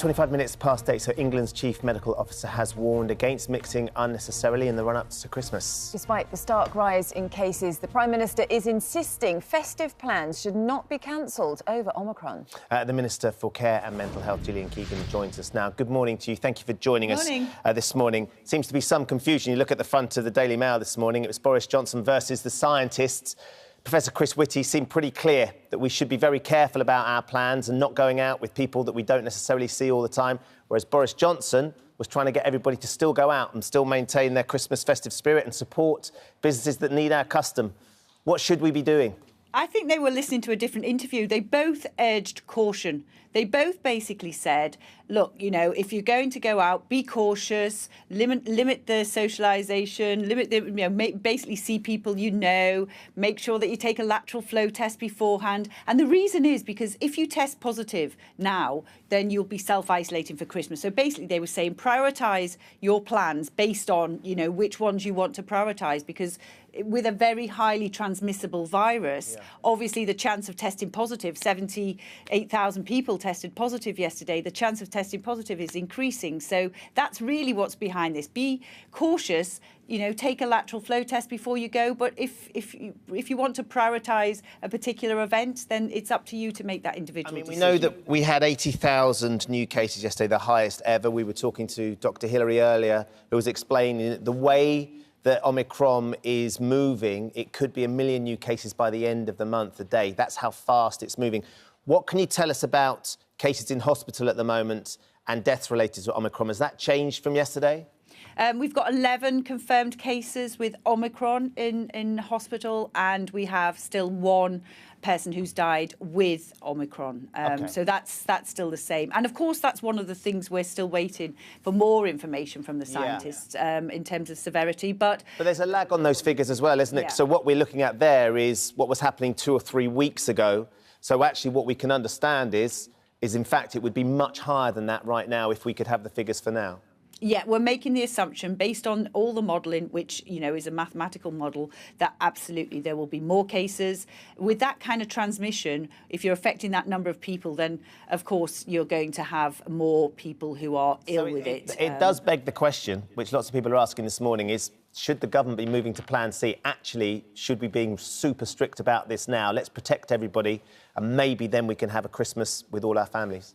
25 minutes past 8, so England's chief medical officer has warned against mixing unnecessarily in the run-up to Christmas. Despite the stark rise in cases, the Prime Minister is insisting festive plans should not be cancelled over Omicron. The Minister for Care and Mental Health, Gillian Keegan, joins us now. Good morning to you. Thank you for joining us this morning. Seems to be some confusion. You look at the front of the Daily Mail this morning, it was Boris Johnson versus the scientists. Professor Chris Whitty seemed pretty clear that we should be very careful about our plans and not going out with people that we don't necessarily see all the time, whereas Boris Johnson was trying to get everybody to still go out and still maintain their Christmas festive spirit and support businesses that need our custom. What should we be doing? I think they were listening to a different interview. They both urged caution. They both basically said, look, you know, if you're going to go out, be cautious, limit the socialisation, basically see people you know, make sure that you take a lateral flow test beforehand. And the reason is because if you test positive now, then you'll be self-isolating for Christmas. So basically they were saying prioritise your plans based on, you know, which ones you want to prioritise, because with a very highly transmissible virus, obviously the chance of testing positive, 78,000 people tested positive yesterday, the chance of testing positive is increasing. So that's really what's behind this. Be cautious, you know, take a lateral flow test before you go. But if you want to prioritise a particular event, then it's up to you to make that individual decision. We know that we had 80,000 new cases yesterday, the highest ever. We were talking to Dr. Hillary earlier, who was explaining the way that Omicron is moving. It could be 1 million new cases by the end of the month a day. That's how fast it's moving. What can you tell us about cases in hospital at the moment and deaths related to Omicron? Has that changed from yesterday? We've got 11 confirmed cases with Omicron in hospital, and we have still one person who's died with Omicron. So that's still the same. And of course, that's one of the things we're still waiting for more information from the scientists in terms of severity. But there's a lag on those figures as well, isn't it? So what we're looking at there is what was happening 2 or 3 weeks ago. So actually what we can understand is in fact it would be much higher than that right now if we could have the figures for now. Yeah, we're making the assumption based on all the modelling, which, you know, is a mathematical model, that absolutely there will be more cases. With that kind of transmission, if you're affecting that number of people, then, of course, you're going to have more people who are ill with it. It does beg the question, which lots of people are asking this morning, is should the government be moving to Plan C? Actually, should we be being super strict about this now? Let's protect everybody, and maybe then we can have a Christmas with all our families.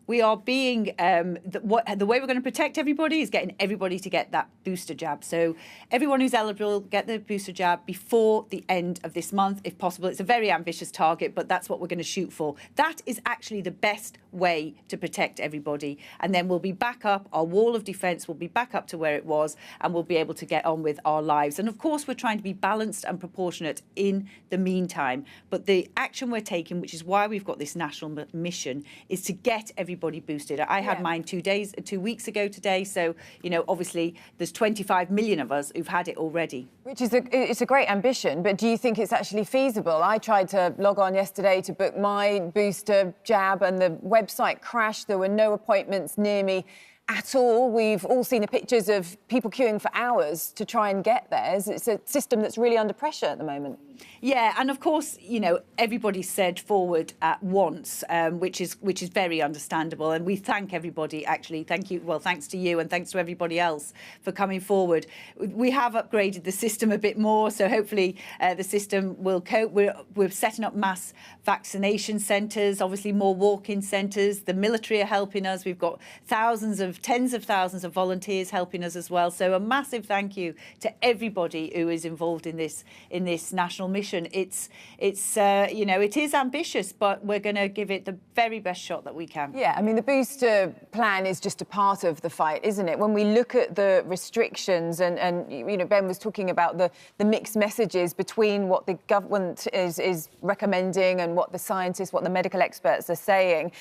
We are being, the way we're going to protect everybody is getting everybody to get that booster jab. So everyone who's eligible, get the booster jab before the end of this month, if possible. It's a very ambitious target, but that's what we're going to shoot for. That is actually the best way to protect everybody. And then we'll be back up, our wall of defence will be back up to where it was, and we'll be able to get on with our lives. And of course, we're trying to be balanced and proportionate in the meantime. But the action we're taking, which is why we've got this national mission, is to get everybody boosted. I had mine 2 weeks ago today. So, you know, obviously there's 25 million of us who've had it already. Which is it's a great ambition, but do you think it's actually feasible? I tried to log on yesterday to book my booster jab and the website crashed. There were no appointments near me at all. We've all seen the pictures of people queuing for hours to try and get theirs. It's a system that's really under pressure at the moment. Yeah, and of course, you know, everybody said forward at once, which is very understandable. And we thank everybody, actually. Thank you. Well, thanks to you and thanks to everybody else for coming forward. We have upgraded the system a bit more, so hopefully the system will cope. We're setting up mass vaccination centres, obviously more walk-in centres. The military are helping us. We've got tens of thousands of volunteers helping us as well. So a massive thank you to everybody who is involved in this national mission. It's you know, it is ambitious, but we're going to give it the very best shot that we can. Yeah, I mean, the booster plan is just a part of the fight, isn't it? When we look at the restrictions and you know, Ben was talking about the mixed messages between what the government is recommending and what the scientists, what the medical experts are saying.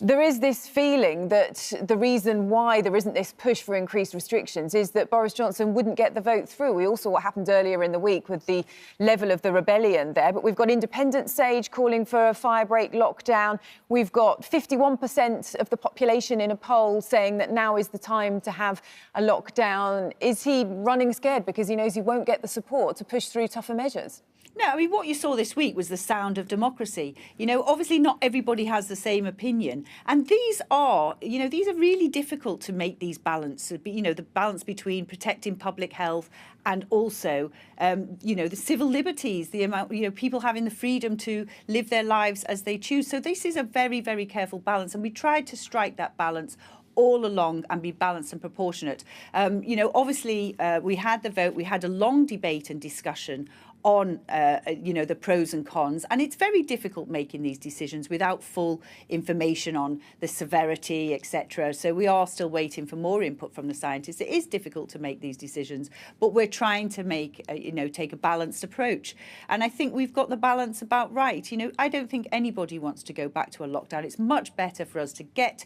There is this feeling that the reason why there isn't this push for increased restrictions is that Boris Johnson wouldn't get the vote through. We all saw what happened earlier in the week with the level of the rebellion there. But we've got independent Sage calling for a firebreak lockdown. We've got 51% of the population in a poll saying that now is the time to have a lockdown. Is he running scared because he knows he won't get the support to push through tougher measures? No, I mean, what you saw this week was the sound of democracy. You know, obviously not everybody has the same opinion. And these are really difficult to make these balances. You know, the balance between protecting public health and also, the civil liberties, the amount, people having the freedom to live their lives as they choose. So this is a very, very careful balance. And we tried to strike that balance all along and be balanced and proportionate. Obviously, we had the vote, we had a long debate and discussion on, the pros and cons. And it's very difficult making these decisions without full information on the severity, etc. So we are still waiting for more input from the scientists. It is difficult to make these decisions, but we're trying to take a balanced approach. And I think we've got the balance about right. I don't think anybody wants to go back to a lockdown. It's much better for us to get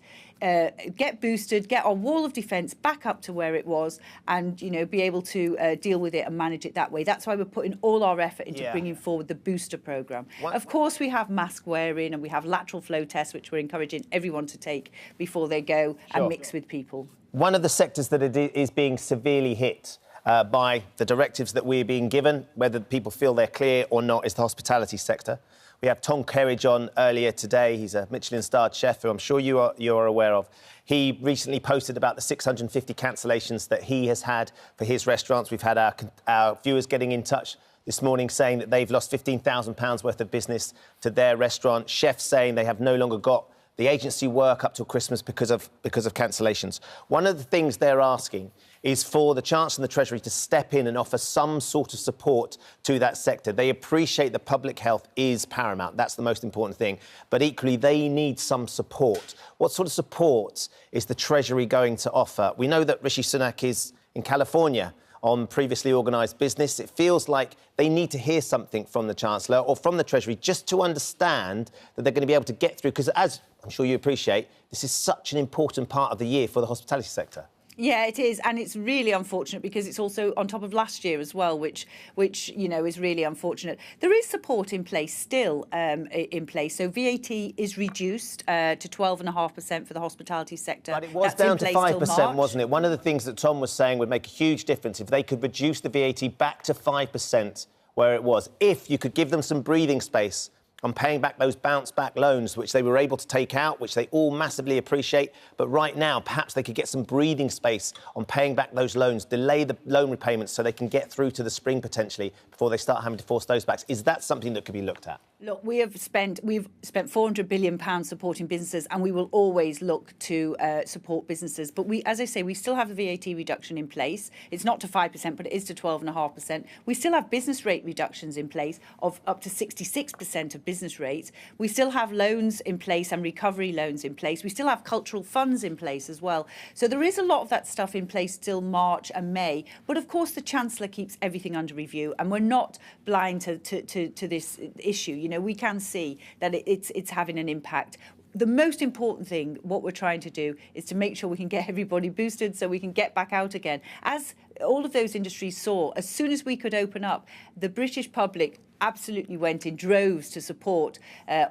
boosted, get our wall of defence back up to where it was and, be able to deal with it and manage it that way. That's why we're putting all our effort into bringing forward the booster programme. Of course, we have mask wearing and we have lateral flow tests, which we're encouraging everyone to take before they go and mix with people. One of the sectors that is being severely hit by the directives that we're being given, whether people feel they're clear or not, is the hospitality sector. We have Tom Kerridge on earlier today. He's a Michelin-starred chef who I'm sure you are aware of. He recently posted about the 650 cancellations that he has had for his restaurants. We've had our viewers getting in touch this morning saying that they've lost £15,000 worth of business to their restaurant. Chefs saying they have no longer got the agency work up till Christmas because of cancellations. One of the things they're asking is for the Chancellor and the Treasury to step in and offer some sort of support to that sector. They appreciate that public health is paramount. That's the most important thing. But equally, they need some support. What sort of support is the Treasury going to offer? We know that Rishi Sunak is in California on previously organised business. It feels like they need to hear something from the Chancellor or from the Treasury just to understand that they're going to be able to get through, because as I'm sure you appreciate, this is such an important part of the year for the hospitality sector. Yeah, it is, and it's really unfortunate because it's also on top of last year as well, which is really unfortunate. There is support in place still in place. So VAT is reduced to 12.5% for the hospitality sector. But it was down to 5%, wasn't it? One of the things that Tom was saying would make a huge difference if they could reduce the VAT back to 5% where it was. If you could give them some breathing space on paying back those bounce-back loans, which they were able to take out, which they all massively appreciate. But right now, perhaps they could get some breathing space on paying back those loans, delay the loan repayments so they can get through to the spring, potentially, before they start having to force those back. Is that something that could be looked at? Look, we've spent £400 billion supporting businesses, and we will always look to support businesses. But as I say, we still have the VAT reduction in place. It's not to 5%, but it is to 12.5%. We still have business rate reductions in place of up to 66% of business rates. We still have loans in place and recovery loans in place. We still have cultural funds in place as well. So there is a lot of that stuff in place till March and May. But of course, the Chancellor keeps everything under review, and we're not blind to this issue. We can see that it's having an impact. The most important thing, what we're trying to do, is to make sure we can get everybody boosted so we can get back out again. As all of those industries saw, as soon as we could open up, the British public absolutely went in droves to support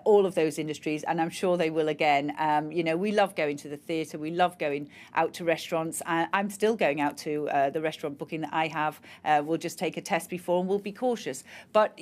all of those industries, and I'm sure they will again. We love going to the theatre, we love going out to restaurants. I'm still going out to the restaurant booking that I have. We'll just take a test before and we'll be cautious. But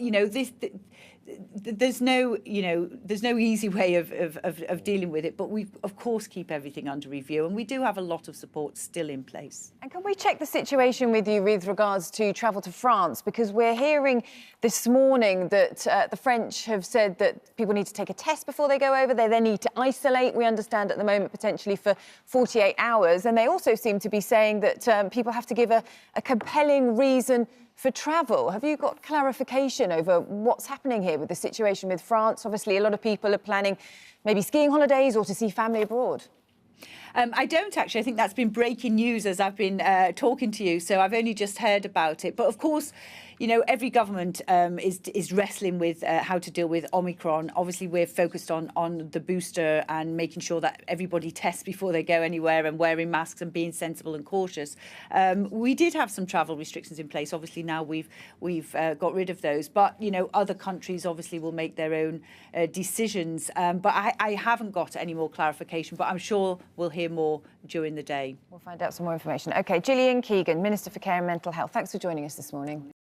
there's no easy way of dealing with it, but we of course keep everything under review, and we do have a lot of support still in place. And can we check the situation with you with regards to travel to France, because we're hearing this morning that the French have said that people need to take a test before they go over. They then need to isolate, we understand at the moment, potentially for 48 hours, and they also seem to be saying that people have to give a compelling reason for travel. Have you got clarification over what's happening here with the situation with France? Obviously, a lot of people are planning maybe skiing holidays or to see family abroad. I don't actually. I think that's been breaking news as I've been talking to you, so I've only just heard about it. But of course, every government is wrestling with how to deal with Omicron. Obviously, we're focused on the booster and making sure that everybody tests before they go anywhere and wearing masks and being sensible and cautious. We did have some travel restrictions in place. Obviously, now we've got rid of those. But, other countries obviously will make their own decisions. But I haven't got any more clarification, but I'm sure we'll hear more during the day. We'll find out some more information. OK, Gillian Keegan, Minister for Care and Mental Health. Thanks for joining us this morning.